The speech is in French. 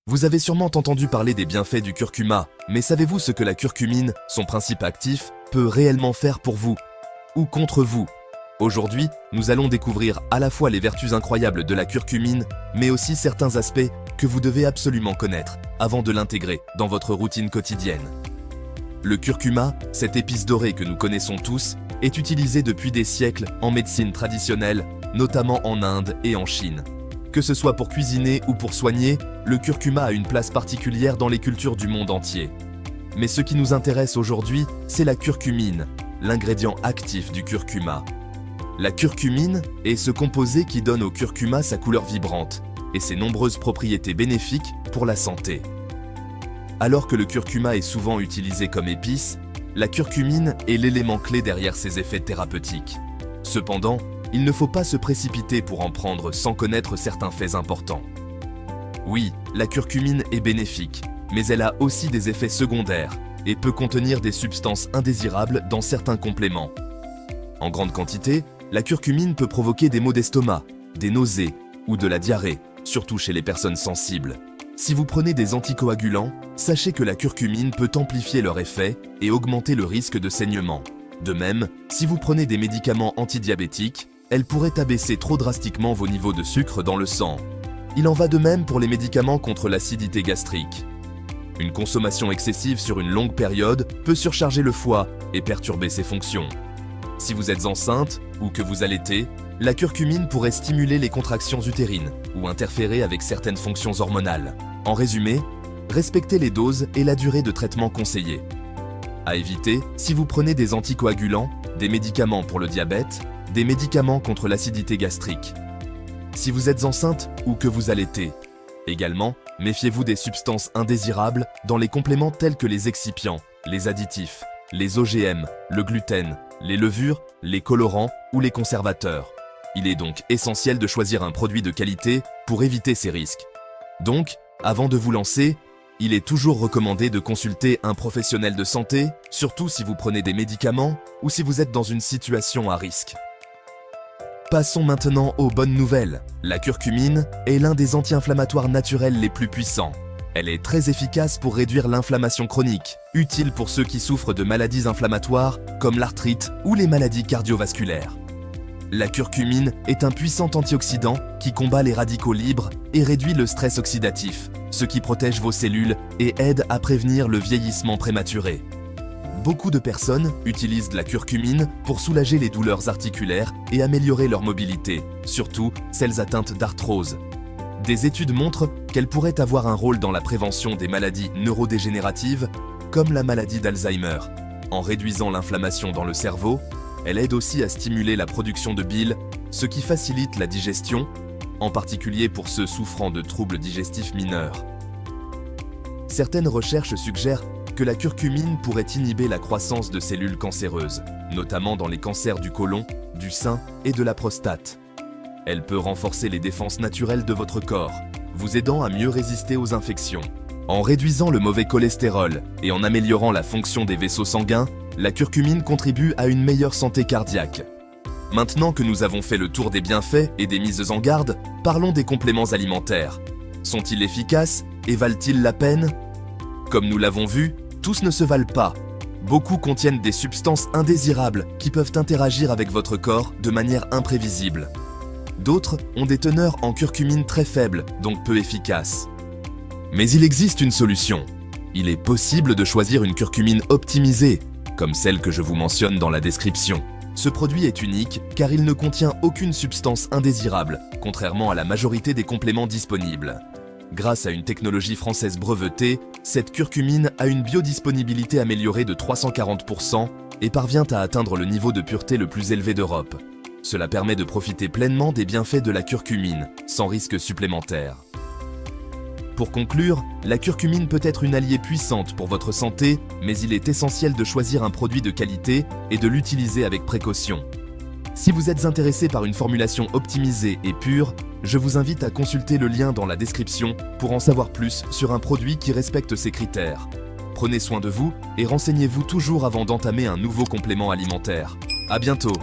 Vous avez sûrement entendu parler des bienfaits du curcuma, mais savez-vous ce que la curcumine, son principe actif, peut réellement faire pour vous ou contre vous? Aujourd'hui, nous allons découvrir à la fois les vertus incroyables de la curcumine, mais aussi certains aspects que vous devez absolument connaître avant de l'intégrer dans votre routine quotidienne. Le curcuma, cette épice dorée que nous connaissons tous, est utilisé depuis des siècles en médecine traditionnelle, notamment en Inde et en Chine. Que ce soit pour cuisiner ou pour soigner, le curcuma a une place particulière dans les cultures du monde entier. Mais ce qui nous intéresse aujourd'hui, c'est la curcumine, l'ingrédient actif du curcuma. La curcumine est ce composé qui donne au curcuma sa couleur vibrante et ses nombreuses propriétés bénéfiques pour la santé. Alors que le curcuma est souvent utilisé comme épice, la curcumine est l'élément clé derrière ses effets thérapeutiques. Cependant, il ne faut pas se précipiter pour en prendre sans connaître certains faits importants. Oui, la curcumine est bénéfique, mais elle a aussi des effets secondaires et peut contenir des substances indésirables dans certains compléments. En grande quantité, la curcumine peut provoquer des maux d'estomac, des nausées ou de la diarrhée, surtout chez les personnes sensibles. Si vous prenez des anticoagulants, sachez que la curcumine peut amplifier leur effet et augmenter le risque de saignement. De même, si vous prenez des médicaments antidiabétiques, elle pourrait abaisser trop drastiquement vos niveaux de sucre dans le sang. Il en va de même pour les médicaments contre l'acidité gastrique. Une consommation excessive sur une longue période peut surcharger le foie et perturber ses fonctions. Si vous êtes enceinte ou que vous allaitez, la curcumine pourrait stimuler les contractions utérines ou interférer avec certaines fonctions hormonales. En résumé, respectez les doses et la durée de traitement conseillée. À éviter si vous prenez des anticoagulants, des médicaments pour le diabète, des médicaments contre l'acidité gastrique. Si vous êtes enceinte ou que vous allaitez. Également, méfiez-vous des substances indésirables dans les compléments tels que les excipients, les additifs, les OGM, le gluten, les levures, les colorants ou les conservateurs. Il est donc essentiel de choisir un produit de qualité pour éviter ces risques. Donc, avant de vous lancer, il est toujours recommandé de consulter un professionnel de santé, surtout si vous prenez des médicaments ou si vous êtes dans une situation à risque. Passons maintenant aux bonnes nouvelles. La curcumine est l'un des anti-inflammatoires naturels les plus puissants. Elle est très efficace pour réduire l'inflammation chronique, utile pour ceux qui souffrent de maladies inflammatoires comme l'arthrite ou les maladies cardiovasculaires. La curcumine est un puissant antioxydant qui combat les radicaux libres et réduit le stress oxydatif, ce qui protège vos cellules et aide à prévenir le vieillissement prématuré. Beaucoup de personnes utilisent la curcumine pour soulager les douleurs articulaires et améliorer leur mobilité, surtout celles atteintes d'arthrose. Des études montrent qu'elle pourrait avoir un rôle dans la prévention des maladies neurodégénératives, comme la maladie d'Alzheimer. En réduisant l'inflammation dans le cerveau, elle aide aussi à stimuler la production de bile, ce qui facilite la digestion, en particulier pour ceux souffrant de troubles digestifs mineurs. Certaines recherches suggèrent que la curcumine pourrait inhiber la croissance de cellules cancéreuses, notamment dans les cancers du côlon, du sein et de la prostate. Elle peut renforcer les défenses naturelles de votre corps, vous aidant à mieux résister aux infections. En réduisant le mauvais cholestérol et en améliorant la fonction des vaisseaux sanguins, la curcumine contribue à une meilleure santé cardiaque. Maintenant que nous avons fait le tour des bienfaits et des mises en garde, parlons des compléments alimentaires. Sont-ils efficaces et valent-ils la peine? Comme nous l'avons vu, tous ne se valent pas. Beaucoup contiennent des substances indésirables qui peuvent interagir avec votre corps de manière imprévisible. D'autres ont des teneurs en curcumine très faibles, donc peu efficaces. Mais il existe une solution. Il est possible de choisir une curcumine optimisée, comme celle que je vous mentionne dans la description. Ce produit est unique car il ne contient aucune substance indésirable, contrairement à la majorité des compléments disponibles. Grâce à une technologie française brevetée, cette curcumine a une biodisponibilité améliorée de 340% et parvient à atteindre le niveau de pureté le plus élevé d'Europe. Cela permet de profiter pleinement des bienfaits de la curcumine, sans risque supplémentaire. Pour conclure, la curcumine peut être une alliée puissante pour votre santé, mais il est essentiel de choisir un produit de qualité et de l'utiliser avec précaution. Si vous êtes intéressé par une formulation optimisée et pure, je vous invite à consulter le lien dans la description pour en savoir plus sur un produit qui respecte ces critères. Prenez soin de vous et renseignez-vous toujours avant d'entamer un nouveau complément alimentaire. À bientôt!